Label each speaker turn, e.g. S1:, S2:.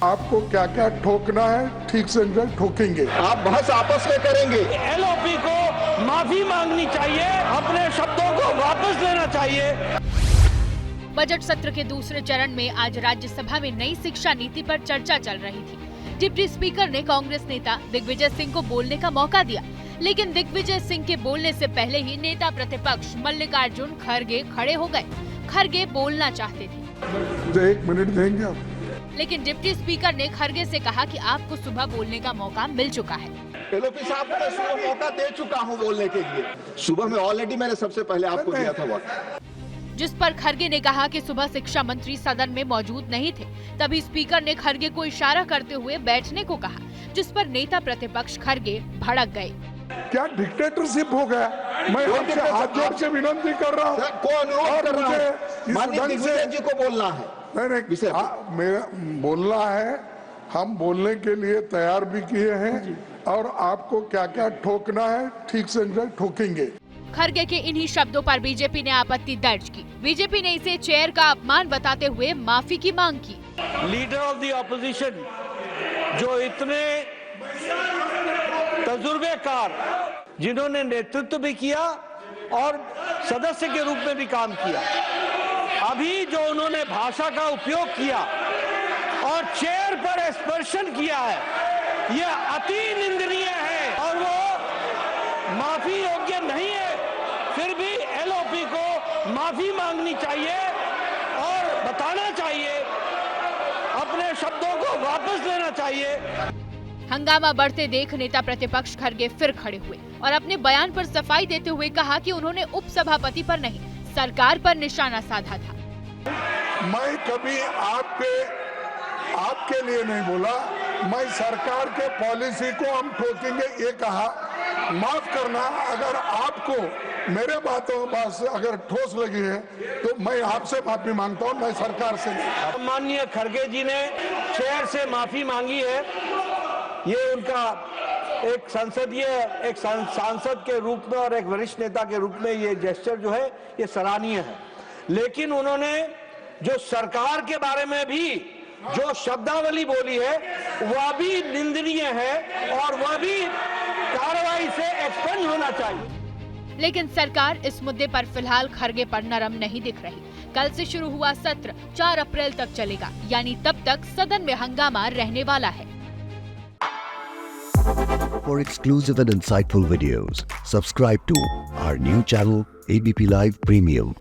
S1: आपको क्या क्या ठोकना है ठीक से ठोकेंगे।
S2: आप बहस आपस में करेंगे।
S3: एलओपी को माफी मांगनी चाहिए, अपने शब्दों को वापस लेना चाहिए।
S4: बजट सत्र के दूसरे चरण में आज राज्यसभा में नई शिक्षा नीति पर चर्चा चल रही थी। डिप्टी स्पीकर ने कांग्रेस नेता दिग्विजय सिंह को बोलने का मौका दिया, लेकिन दिग्विजय सिंह के बोलने से पहले ही नेता प्रतिपक्ष मल्लिकार्जुन खड़गे खड़े हो गए। खड़गे बोलना चाहते थे।
S1: 1 मिनट देंगे आप?
S4: लेकिन डिप्टी स्पीकर ने खड़गे से कहा कि आपको सुबह बोलने का मौका मिल चुका है।
S2: एलओपी साहब को मैं सुबह मौका दे चुका हूं बोलने के लिए। सुबह में ऑलरेडी मैंने सबसे पहले आपको दिया था वक्त।
S4: जिस पर खड़गे ने कहा कि सुबह शिक्षा मंत्री सदन में मौजूद नहीं थे। तभी स्पीकर ने खड़गे को इशारा करते हुए बैठने को कहा, जिस पर नेता प्रतिपक्ष खड़गे भड़क गए।
S1: क्या डिक्टेटरशिप हो गया? मैं आपसे हाथ जोड़ के विनती कर रहा हूँ।
S2: को अनुरोध कर रहा हूं, माननीय दिग्विजय जी को बोलना है।
S1: नहीं, मेरा बोलना है। हम बोलने के लिए तैयार भी किए हैं और आपको क्या क्या ठोकना है ठीक से ठोकेंगे।
S4: खड़गे के इन्हीं शब्दों पर बीजेपी ने आपत्ति दर्ज की। बीजेपी ने इसे चेयर का अपमान बताते हुए माफी की मांग की।
S3: लीडर ऑफ द ऑपोजिशन जो इतने तजुर्बेकार, जिन्होंने नेतृत्व भी किया और सदस्य के रूप में भी काम किया, अभी जो उन्होंने भाषा का उपयोग किया और चेयर पर स्पर्शन किया है, यह अति निंदनीय है और वो माफी योग्य नहीं है। फिर भी एलओपी को माफी मांगनी चाहिए और बताना चाहिए, अपने शब्दों को वापस लेना चाहिए।
S4: हंगामा बढ़ते देख नेता प्रतिपक्ष खड़गे फिर खड़े हुए और अपने बयान पर सफाई देते हुए कहा कि उन्होंने उपसभापति पर नहीं, सरकार पर निशाना साधा था।
S1: मैं कभी आपके लिए नहीं बोला। मैं सरकार के पॉलिसी को हम ठोकेंगे ये कहा। माफ करना, अगर आपको मेरे बातों से अगर ठोस लगी है तो मैं आपसे माफी मांगता हूँ, मैं सरकार से नहीं।
S3: माननीय खड़गे जी ने चेयर से माफी मांगी है। ये उनका एक सांसद के रूप में और एक वरिष्ठ नेता के रूप में ये जेस्चर जो है ये सराहनीय है। लेकिन उन्होंने जो सरकार के बारे में भी जो शब्दावली बोली है वह भी निंदनीय है और वह भी कार्रवाई से एक्सपेंड होना चाहिए।
S4: लेकिन सरकार इस मुद्दे पर फिलहाल खड़गे पर नरम नहीं दिख रही। कल से शुरू हुआ सत्र 4 अप्रैल तक चलेगा, यानी तब तक सदन में हंगामा रहने वाला है।
S5: For exclusive and insightful videos, subscribe to our new channel ABP Live Premium.